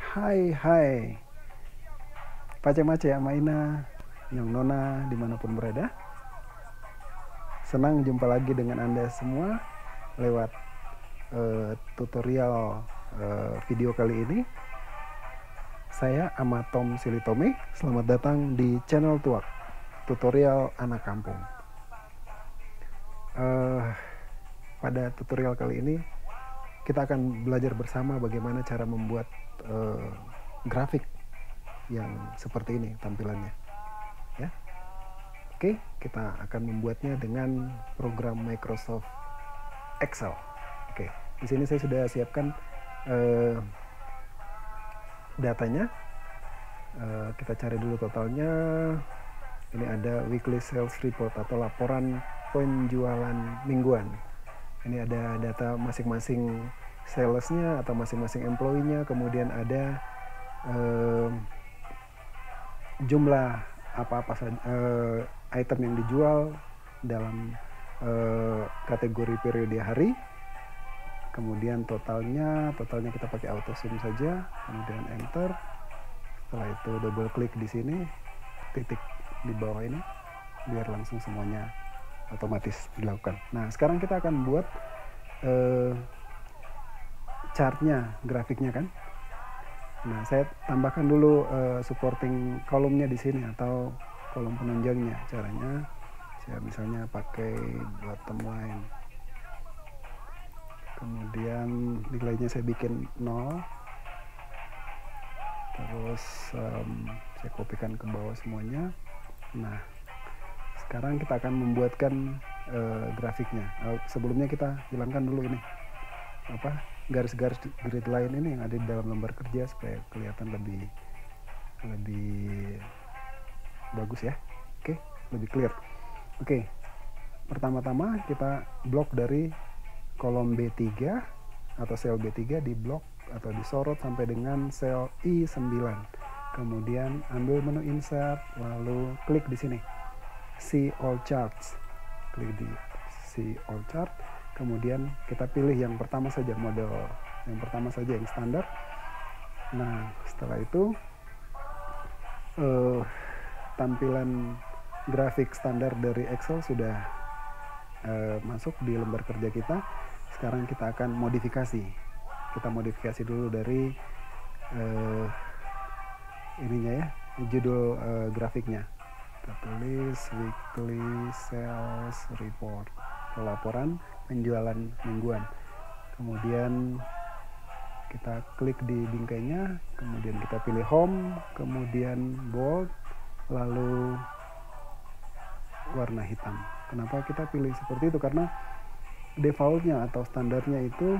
Hai, hai, Pace-mace ya Maina, Nyong Nona dimanapun berada. Senang jumpa lagi dengan Anda semua lewat tutorial video kali ini. Saya Amatom Silitome, selamat datang di channel Tuak, tutorial anak kampung. Pada tutorial kali ini, kita akan belajar bersama bagaimana cara membuat grafik yang seperti ini tampilannya. Ya. Oke, kita akan membuatnya dengan program Microsoft Excel. Oke, di sini saya sudah siapkan datanya. Kita cari dulu totalnya. Ini ada weekly sales report atau laporan penjualan mingguan. Ini ada data masing-masing salesnya atau masing-masing employee-nya. Kemudian ada jumlah apa-apa saja item yang dijual dalam kategori periode hari. Kemudian totalnya kita pakai auto sum saja, kemudian enter. Setelah itu double klik di sini, titik di bawah ini, biar langsung semuanya otomatis dilakukan. Nah, sekarang kita akan buat chartnya, grafiknya kan. Nah, saya tambahkan dulu supporting kolomnya di sini atau kolom penunjangnya. Caranya saya misalnya pakai bottom line. Kemudian nilainya saya bikin 0. Terus saya kopikan ke bawah semuanya. Nah, sekarang kita akan membuatkan grafiknya. Sebelumnya kita hilangkan dulu ini garis-garis grid line ini yang ada di dalam lembar kerja supaya kelihatan lebih bagus ya. Oke, lebih clear. Oke, pertama-tama kita blok dari kolom B3 atau sel B3 di blok atau disorot sampai dengan sel I9. Kemudian ambil menu insert, lalu klik di sini see all charts. Klik di see all chart. Kemudian kita pilih yang pertama saja, model yang pertama saja yang standar. Nah, setelah itu tampilan grafik standar dari Excel sudah masuk di lembar kerja kita. Sekarang kita akan modifikasi. Kita modifikasi dulu dari ininya ya, judul grafiknya. Kita tulis weekly sales report, laporan penjualan mingguan. Kemudian kita klik di bingkainya, kemudian kita pilih home, kemudian bold, lalu warna hitam. Kenapa kita pilih seperti itu? Karena defaultnya atau standarnya itu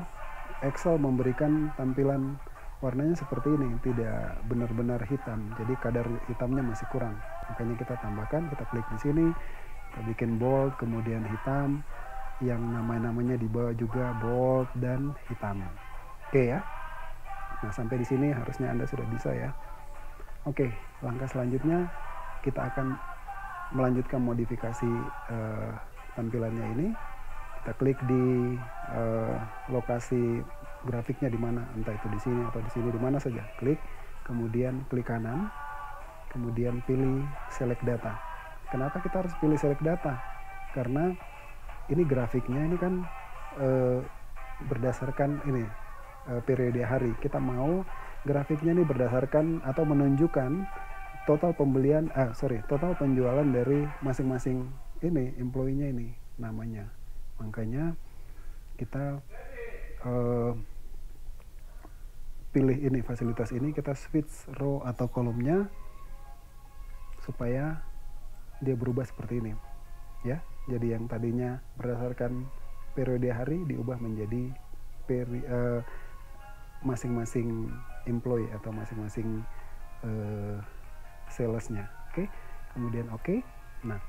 Excel memberikan tampilan warnanya seperti ini, tidak benar-benar hitam. Jadi kadar hitamnya masih kurang. Makanya kita tambahkan, kita klik di sini, kita bikin bold, kemudian hitam, yang namanya di bawah juga bold dan hitam. Oke ya. Nah, sampai di sini harusnya Anda sudah bisa ya. Oke, langkah selanjutnya kita akan melanjutkan modifikasi tampilannya ini. Kita klik di lokasi grafiknya di mana, entah itu di sini atau di sini, di mana saja. Klik, kemudian klik kanan, kemudian pilih select data. Kenapa kita harus pilih select data? Karena ini grafiknya ini kan berdasarkan ini periode hari. Kita mau grafiknya ini berdasarkan atau menunjukkan total total penjualan dari masing-masing ini employee-nya ini namanya. Makanya kita pilih ini fasilitas ini, kita switch row atau kolomnya supaya dia berubah seperti ini ya. Jadi yang tadinya berdasarkan periode hari diubah menjadi masing-masing employee atau masing-masing salesnya. Oke, kemudian oke. Nah,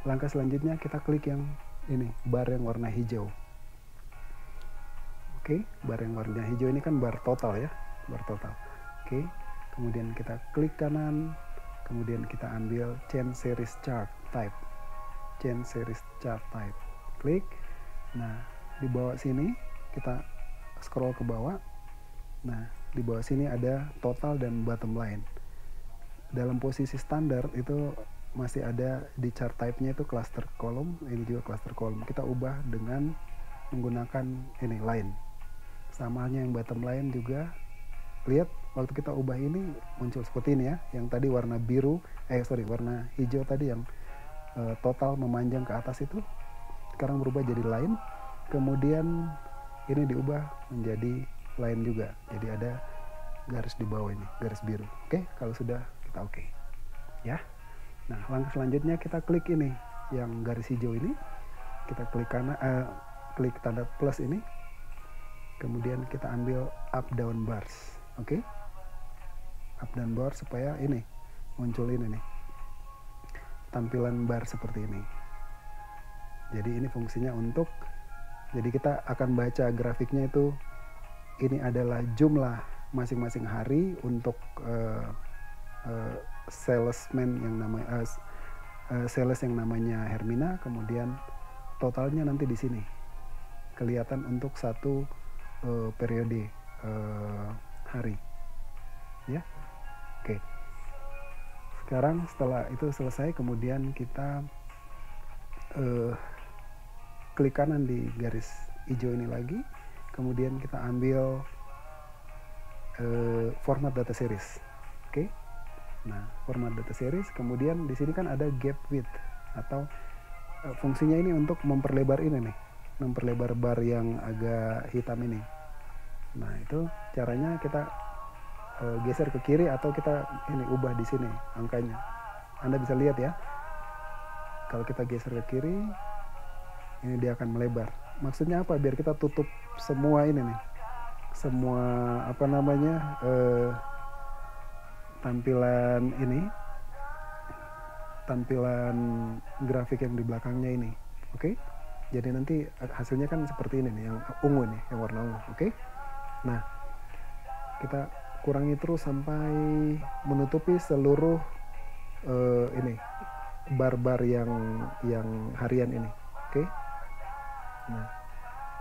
langkah selanjutnya kita klik yang ini, bar yang warna hijau. Oke, bar yang warna hijau ini kan bar total ya, bar total. Oke, kemudian kita klik kanan, kemudian kita ambil change series chart type. Change series chart type. Klik. Nah, di bawah sini kita scroll ke bawah. Nah, di bawah sini ada total dan bottom line. Dalam posisi standar itu masih ada di chart type-nya itu cluster column, ini juga cluster column. Kita ubah dengan menggunakan ini line. Sama halnya yang bottom line juga. Lihat waktu kita ubah ini muncul seperti ini ya. Yang tadi warna biru, warna hijau tadi yang total memanjang ke atas itu sekarang berubah jadi line. Kemudian ini diubah menjadi line juga. Jadi ada garis di bawah ini, garis biru. Oke, kalau sudah kita oke. Ya. Nah, langkah selanjutnya kita klik ini yang garis hijau ini. Kita klik kanan, klik tanda plus ini. Kemudian kita ambil up down bars. Oke. Up down bar supaya ini muncul ini nih. Tampilan bar seperti ini. Jadi ini fungsinya untuk, jadi kita akan baca grafiknya itu, ini adalah jumlah masing-masing hari untuk salesman yang namanya sales yang namanya Hermina. Kemudian totalnya nanti di sini kelihatan untuk satu periode hari, ya. Oke. Sekarang setelah itu selesai, kemudian kita klik kanan di garis hijau ini lagi, kemudian kita ambil format data series. Oke. Nah, format data series, kemudian di sini kan ada gap width atau fungsinya ini untuk memperlebar ini nih, memperlebar bar yang agak hitam ini. Nah, itu caranya kita geser ke kiri atau kita ini ubah di sini angkanya. Anda bisa lihat ya. Kalau kita geser ke kiri, ini dia akan melebar. Maksudnya apa? Biar kita tutup semua ini nih, semua apa namanya tampilan ini, tampilan grafik yang di belakangnya ini. Oke. Jadi nanti hasilnya kan seperti ini nih, yang ungu nih, yang warna ungu. Oke. Nah, kita kurangi terus sampai menutupi seluruh ini bar-bar yang harian ini. Oke. Nah,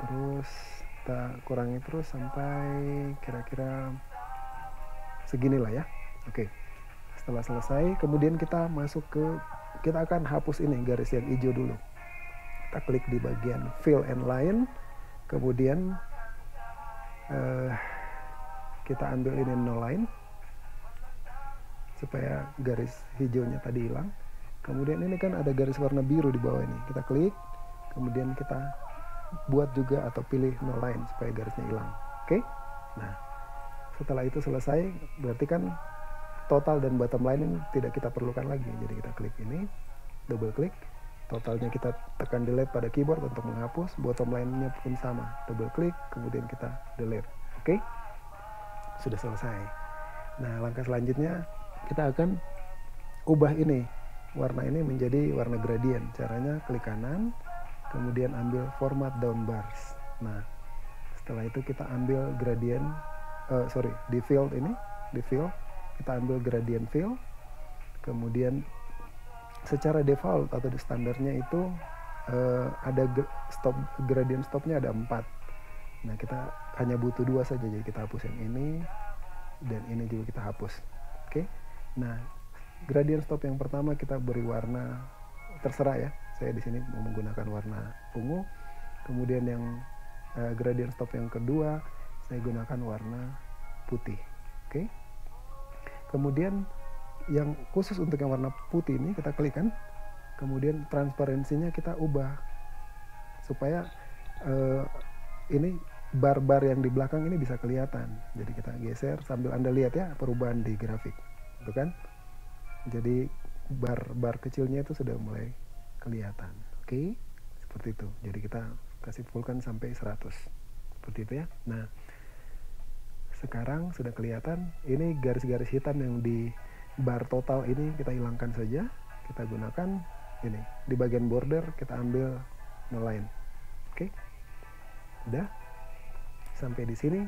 terus kita kurangi terus sampai kira-kira seginilah ya. Oke. Setelah selesai, kemudian kita masuk ke, kita akan hapus ini garis yang hijau dulu. Kita klik di bagian fill and line, kemudian kita ambil ini no line supaya garis hijaunya tadi hilang. Kemudian ini kan ada garis warna biru di bawah ini, kita klik, kemudian kita buat juga atau pilih no line supaya garisnya hilang. Oke. Nah, setelah itu selesai, berarti kan total dan bottom line ini tidak kita perlukan lagi. Jadi kita klik ini, double klik, totalnya kita tekan delete pada keyboard untuk menghapus, bottom line-nya pun sama, double klik, kemudian kita delete. Oke. Sudah selesai. Nah, langkah selanjutnya kita akan ubah ini, warna ini menjadi warna gradient. Caranya klik kanan, kemudian ambil format down bars. Nah, setelah itu kita ambil gradient, di fill ini, di fill, kita ambil gradient fill, kemudian secara default atau di standarnya itu ada gradient stopnya ada 4. Nah, kita hanya butuh 2 saja, jadi kita hapus yang ini dan ini juga kita hapus. Oke. Nah, gradient stop yang pertama kita beri warna terserah ya. Saya di sini mau menggunakan warna ungu. Kemudian yang gradient stop yang kedua saya gunakan warna putih. Oke. Kemudian yang khusus untuk yang warna putih ini kita klik kan. Kemudian transparansinya kita ubah supaya ini bar-bar yang di belakang ini bisa kelihatan. Jadi kita geser sambil Anda lihat ya perubahan di grafik. Itu kan. Jadi bar-bar kecilnya itu sudah mulai kelihatan. Oke. Seperti itu. Jadi kita kasih fullkan sampai 100. Seperti itu ya. Nah, sekarang sudah kelihatan. Ini garis-garis hitam yang di bar total ini kita hilangkan saja. Kita gunakan ini. Di bagian border kita ambil no line. Oke. Udah. Sampai di sini.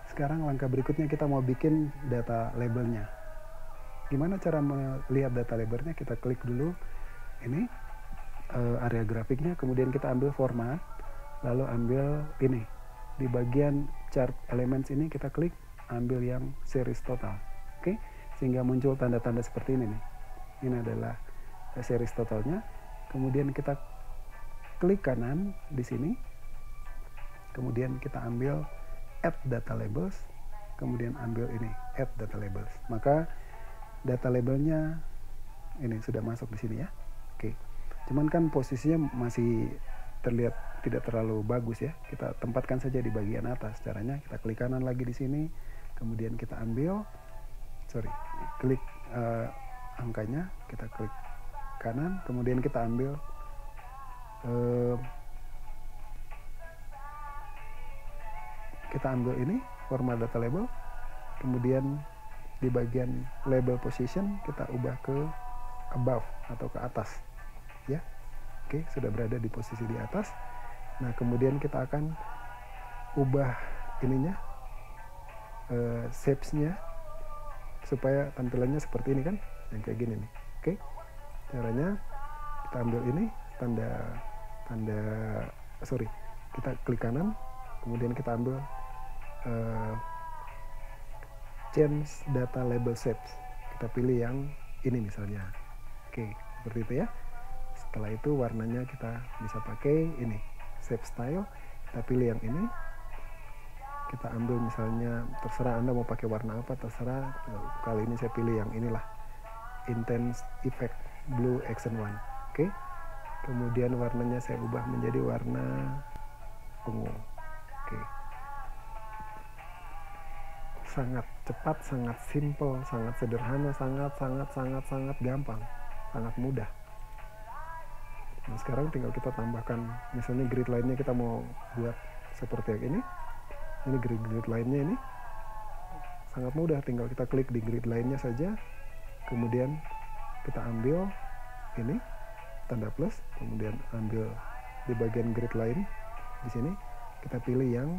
Sekarang langkah berikutnya kita mau bikin data labelnya. Gimana cara melihat data labelnya? Kita klik dulu ini area grafiknya, kemudian kita ambil format, lalu ambil ini di bagian chart elements ini kita klik ambil yang series total. Oke, sehingga muncul tanda-tanda seperti ini nih. Ini adalah series totalnya. Kemudian kita klik kanan di sini. Kemudian kita ambil add data labels. Kemudian ambil ini add data labels. Maka data labelnya ini sudah masuk di sini ya. Oke. Cuman kan posisinya masih terlihat tidak terlalu bagus ya. Kita tempatkan saja di bagian atas. Caranya kita klik kanan lagi di sini. Kemudian kita ambil klik angkanya, kita klik kanan, kemudian kita ambil ini format data label, kemudian di bagian label position kita ubah ke above atau ke atas ya. Oke, sudah berada di posisi di atas. Nah, kemudian kita akan ubah ininya shapes-nya supaya tampilannya seperti ini kan, yang kayak gini nih. Oke, caranya kita ambil ini kita klik kanan, kemudian kita ambil change data label shapes, kita pilih yang ini misalnya. Oke, seperti itu ya. Setelah itu warnanya kita bisa pakai ini shape style, kita pilih yang ini, kita ambil misalnya, terserah Anda mau pakai warna apa, terserah. Kali ini saya pilih yang inilah, intense effect blue action one. Oke, kemudian warnanya saya ubah menjadi warna ungu. Oke, sangat cepat, sangat simple, sangat sederhana, sangat gampang, sangat mudah. Nah, sekarang tinggal kita tambahkan misalnya grid line-nya, kita mau buat seperti yang ini. Ini grid line-nya ini sangat mudah, tinggal kita klik di grid line-nya saja, kemudian kita ambil ini tanda plus, kemudian ambil di bagian grid line di sini, kita pilih yang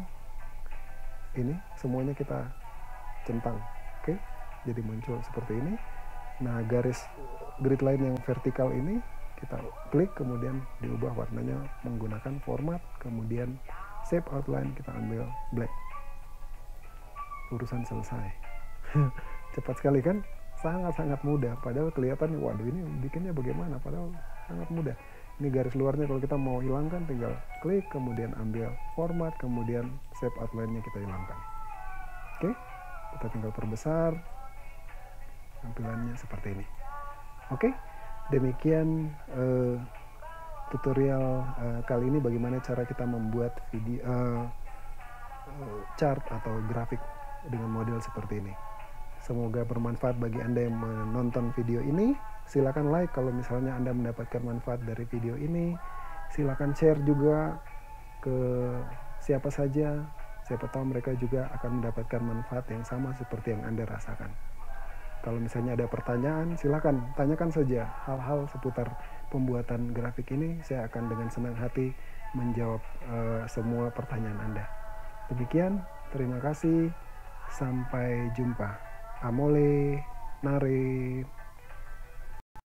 ini, semuanya kita centang. Oke, jadi muncul seperti ini. Nah, garis grid line yang vertikal ini kita klik, kemudian diubah warnanya menggunakan format, kemudian shape outline, kita ambil black. Urusan selesai. Cepat sekali kan? Sangat mudah. Padahal kelihatan, waduh ini bikinnya bagaimana? Padahal sangat mudah. Ini garis luarnya kalau kita mau hilangkan, tinggal klik, kemudian ambil format, kemudian shape outline-nya kita hilangkan. Oke, kita tinggal perbesar. Tampilannya seperti ini. Oke, demikian tutorial kali ini bagaimana cara kita membuat video chart atau grafik dengan model seperti ini. Semoga bermanfaat bagi Anda yang menonton video ini. Silakan like kalau misalnya Anda mendapatkan manfaat dari video ini. Silakan share juga ke siapa saja. Siapa tahu mereka juga akan mendapatkan manfaat yang sama seperti yang Anda rasakan. Kalau misalnya ada pertanyaan, silakan tanyakan saja hal-hal seputar pembuatan grafik ini. Saya akan dengan senang hati menjawab semua pertanyaan Anda. Demikian, terima kasih. Sampai jumpa. Amole, nare.